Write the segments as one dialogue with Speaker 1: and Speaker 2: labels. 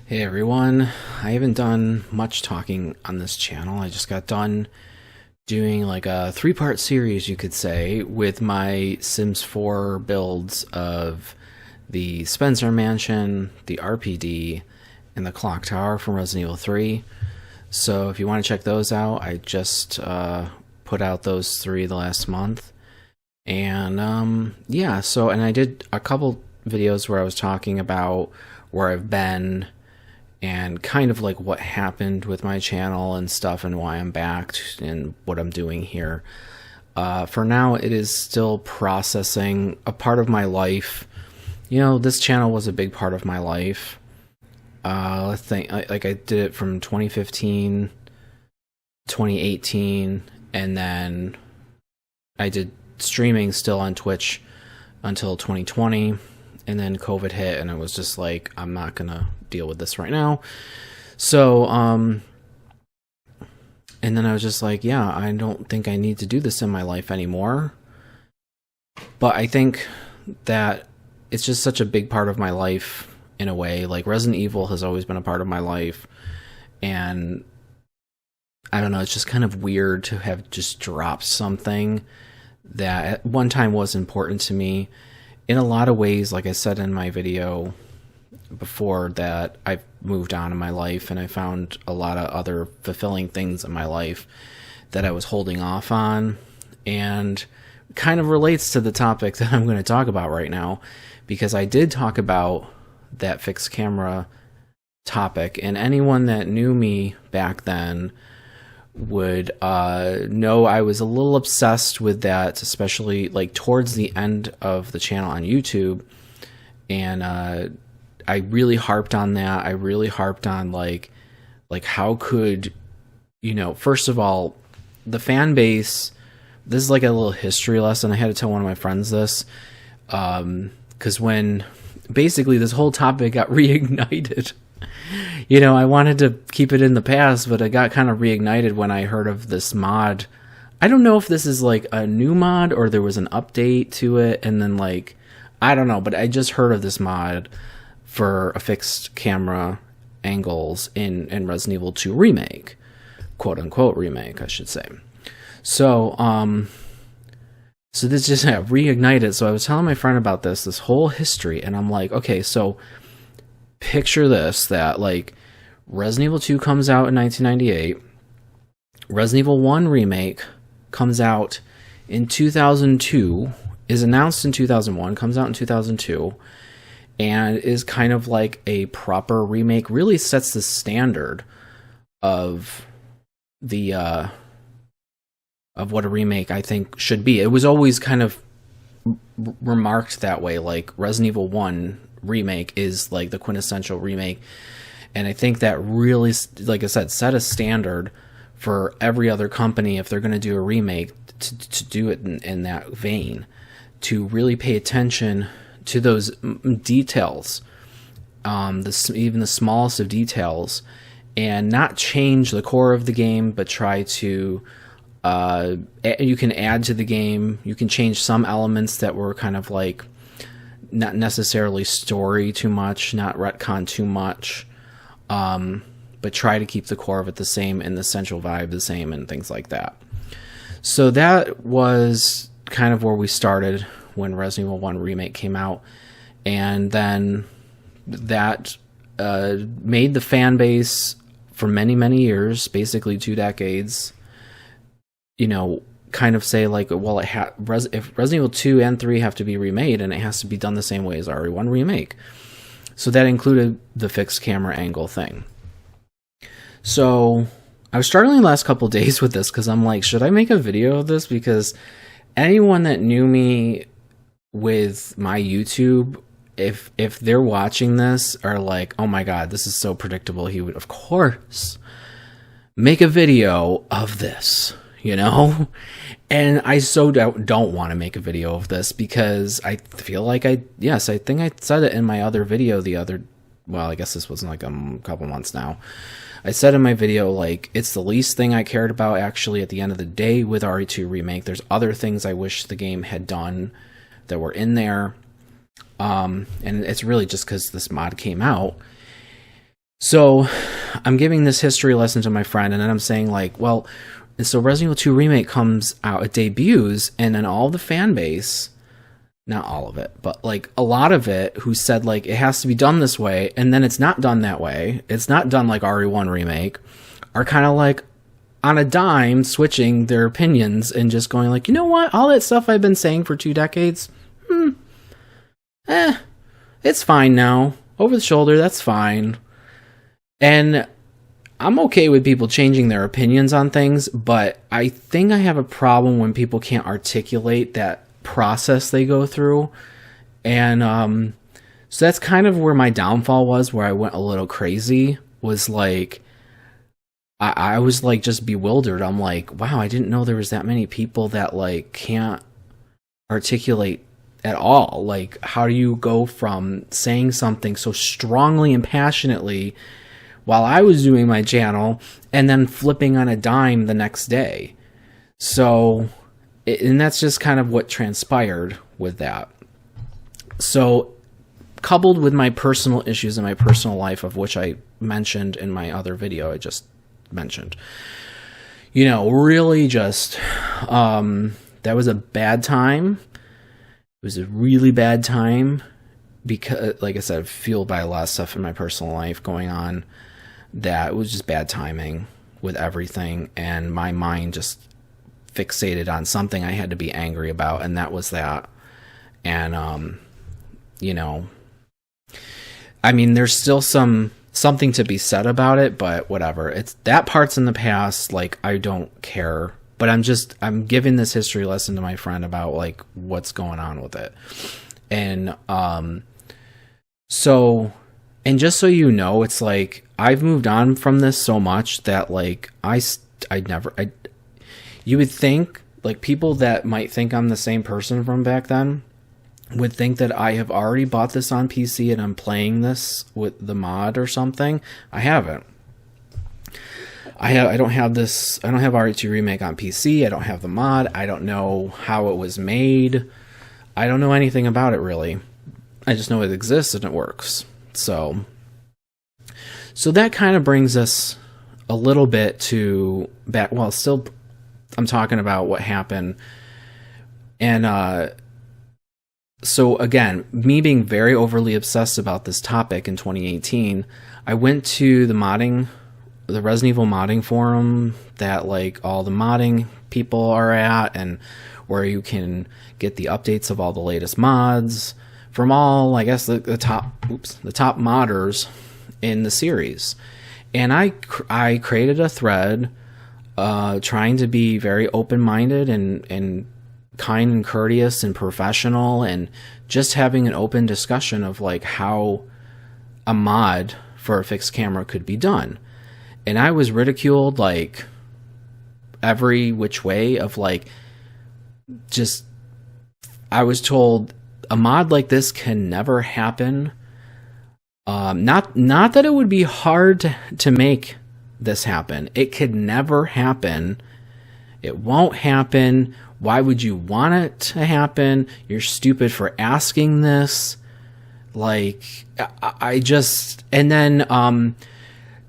Speaker 1: Hey everyone, I haven't done much talking on this channel. I just got done doing like a three-part series, you could say, with my Sims 4 builds of the Spencer Mansion, the RPD, and the Clock Tower from Resident Evil 3. So if you want to check those out, I just put out those three the last month. And yeah, and I did a couple videos where I was talking about where I've been and kind of like what happened with my channel and stuff and why I'm back and what I'm doing here. For now, it is still processing a part of my life. You know, this channel was a big part of my life. Let's think, like I did it from 2015, 2018, and then I did streaming still on Twitch until 2020. And then COVID hit, and I was just like, I'm not gonna deal with this right now. So, and then I was just like, yeah, I don't think I need to do this in my life anymore. But I think that it's just such a big part of my life in a way. Like, Resident Evil has always been a part of my life. And I don't know, it's just kind of weird to have just dropped something that at one time was important to me. In a lot of ways, like I said in my video before, that I've moved on in my life and I found a lot of other fulfilling things in my life that I was holding off on, and kind of relates to the topic that I'm going to talk about right now, because I did talk about that fixed camera topic, and anyone that knew me back then would know I was a little obsessed with that, especially like towards the end of the channel on YouTube. And I really harped on that. I really harped on like how could, you know, first of all, the fan base, this is like a little history lesson. I had to tell one of my friends this, because when basically this whole topic got reignited, you know, I wanted to keep it in the past, but it got kind of reignited when I heard of this mod. I don't know if this is like a new mod or there was an update to it, and then like, I don't know, but I just heard of this mod for a fixed camera angles in Resident Evil 2 remake, quote unquote remake, I should say. So so this just reignited. So I was telling my friend about this whole history, and I'm like, okay, so picture this, that like Resident Evil 2 comes out in 1998, Resident Evil 1 remake comes out in 2002, is announced in 2001, comes out in 2002, and is kind of like a proper remake, really sets the standard of the of what a remake I think should be. It was always kind of remarked that way, like Resident Evil 1 remake is like the quintessential remake, and I think that really, like I said, set a standard for every other company if they're going to do a remake to do it in that vein, to really pay attention to those details, even the smallest of details, and not change the core of the game, but try to you can add to the game, you can change some elements that were kind of like not necessarily story too much, not retcon too much, but try to keep the core of it the same and the central vibe the same and things like that. So that was kind of where we started when Resident Evil 1 Remake came out, and then that made the fan base for many, many years, basically 2 decades, you know, kind of say like, well, if Resident Evil 2 and 3 have to be remade, and it has to be done the same way as RE1 Remake. So that included the fixed camera angle thing. So I was struggling the last couple days with this, because I'm like, should I make a video of this? Because anyone that knew me with my YouTube, if they're watching this, are like, oh my god, this is so predictable, he would of course make a video of this, you know? And I so don't want to make a video of this, because I feel like I think I said it in my other video well, I guess this was like a couple months now. I said in my video, like, it's the least thing I cared about actually at the end of the day with RE2 Remake. There's other things I wish the game had done that were in there. And it's really just because this mod came out. So I'm giving this history lesson to my friend, and then I'm saying like, well, so Resident Evil 2 Remake comes out, it debuts, and then all the fan base, not all of it, but like a lot of it, who said like it has to be done this way, and then it's not done that way, it's not done like RE1 Remake, are kind of like on a dime switching their opinions and just going like, you know what, all that stuff I've been saying for 2 decades, it's fine now. Over the shoulder, that's fine. And I'm okay with people changing their opinions on things, but I think I have a problem when people can't articulate that process they go through. And so that's kind of where my downfall was, where I went a little crazy, was like, I was like just bewildered. I'm like, wow, I didn't know there was that many people that like can't articulate at all. Like, how do you go from saying something so strongly and passionately while I was doing my channel and then flipping on a dime the next day? So, and that's just kind of what transpired with that. So, coupled with my personal issues in my personal life, of which I mentioned in my other video I just mentioned, you know, really just, that was a bad time. It was a really bad time because, like I said, fueled by a lot of stuff in my personal life going on, that it was just bad timing with everything, and my mind just fixated on something I had to be angry about, and that was that. And you know, I mean, there's still something to be said about it, but whatever. It's that part's in the past. Like, I don't care. But I'm giving this history lesson to my friend about like what's going on with it. And so, and just so you know, it's like I've moved on from this so much that like you would think, like, people that might think I'm the same person from back then would think that I have already bought this on PC and I'm playing this with the mod or something. I haven't. I don't have this. I don't have RE2 Remake on PC. I don't have the mod. I don't know how it was made. I don't know anything about it, really. I just know it exists and it works. So that kind of brings us a little bit to back. Well, still, I'm talking about what happened. And so again, me being very overly obsessed about this topic in 2018, I went to the Resident Evil modding forum that like all the modding people are at, and where you can get the updates of all the latest mods from all, I guess, the top modders in the series. And I created a thread trying to be very open-minded and kind and courteous and professional, and just having an open discussion of like how a mod for a fixed camera could be done. And I was ridiculed like every which way, of like, just, I was told a mod like this can never happen. Not that it would be hard to make this happen. It could never happen. It won't happen. Why would you want it to happen? You're stupid for asking this. Like, I just, and then,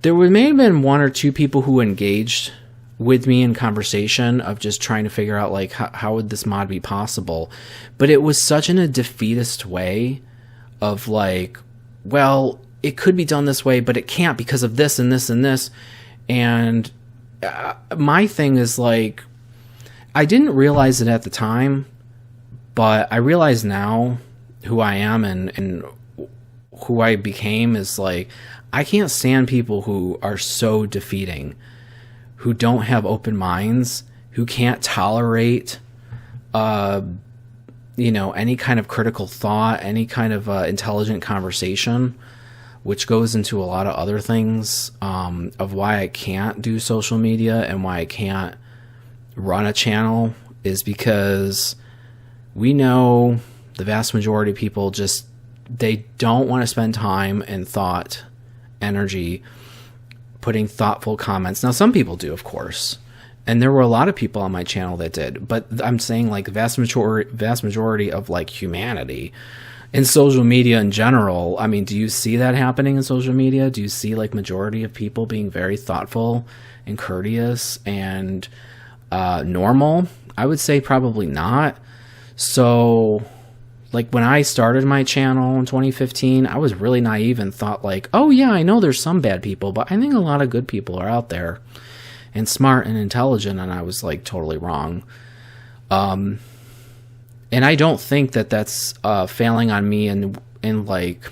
Speaker 1: there may have been 1 or 2 people who engaged with me in conversation of just trying to figure out like how would this mod be possible. But it was such in a defeatist way of like, well, it could be done this way, but it can't because of this and this and this. And my thing is like, I didn't realize it at the time, but I realize now who I am and who I became is like, I can't stand people who are so defeating, who don't have open minds, who can't tolerate, you know, any kind of critical thought, any kind of intelligent conversation, which goes into a lot of other things, of why I can't do social media and why I can't run a channel, is because we know the vast majority of people just, they don't want to spend time and thought, energy, putting thoughtful comments. Now, some people do, of course, and there were a lot of people on my channel that did, but I'm saying like vast majority of like humanity in social media in general. I mean, do you see that happening in social media? Do you see like majority of people being very thoughtful and courteous and normal? I would say probably not. So like when I started my channel in 2015, I was really naive and thought like, oh yeah, I know there's some bad people, but I think a lot of good people are out there and smart and intelligent. And I was like totally wrong. And I don't think that that's failing on me and like,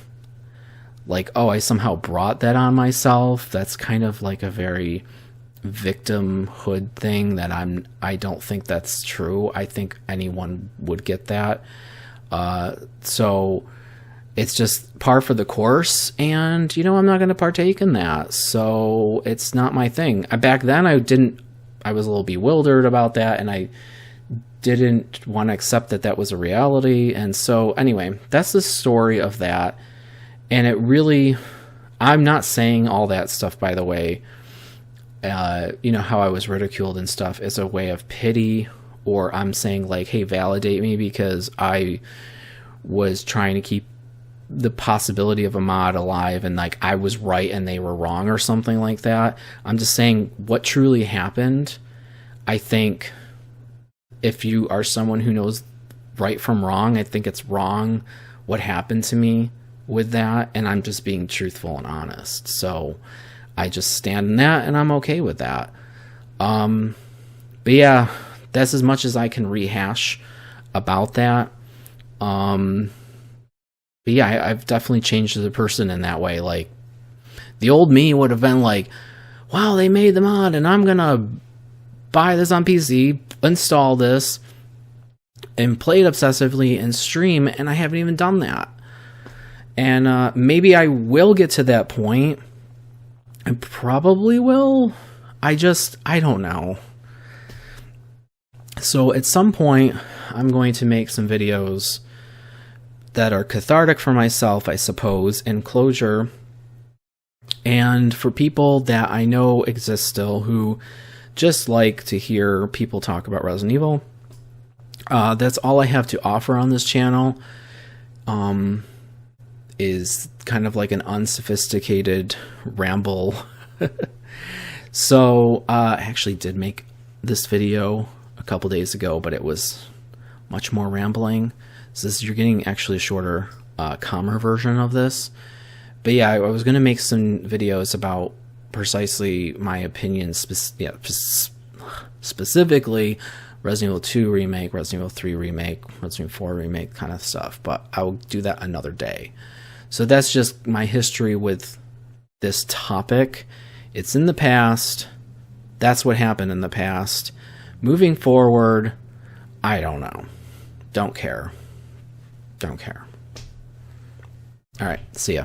Speaker 1: oh, I somehow brought that on myself. That's kind of like a very victimhood thing that I don't think that's true. I think anyone would get that. So it's just par for the course, and you know, I'm not going to partake in that. So it's not my thing. Back then I was a little bewildered about that, and I didn't want to accept that that was a reality. And so anyway, that's the story of that. And it really, I'm not saying all that stuff, by the way, you know, how I was ridiculed and stuff as a way of pity, or I'm saying like, hey, validate me because I was trying to keep the possibility of a mod alive and like I was right and they were wrong or something like that. I'm just saying what truly happened. I think if you are someone who knows right from wrong, I think it's wrong what happened to me with that, and I'm just being truthful and honest. So I just stand in that, and I'm okay with that. But yeah, that's as much as I can rehash about that. But yeah, I've definitely changed as a person in that way. Like, the old me would have been like, wow, they made the mod, and I'm gonna buy this on PC, install this, and play it obsessively and stream, and I haven't even done that. And maybe I will get to that point. I probably will. I don't know. So at some point, I'm going to make some videos that are cathartic for myself, I suppose, and closure. And for people that I know exist still who just like to hear people talk about Resident Evil. That's all I have to offer on this channel. Is kind of like an unsophisticated ramble. So I actually did make this video a couple days ago, but it was much more rambling. So you're getting actually a shorter, calmer version of this. But yeah, I was going to make some videos about precisely my opinions, specifically Resident Evil 2 remake, Resident Evil 3 remake, Resident Evil 4 remake kind of stuff. But I'll do that another day. So that's just my history with this topic. It's in the past. That's what happened in the past. Moving forward, I don't know. Don't care. Don't care. All right, see ya.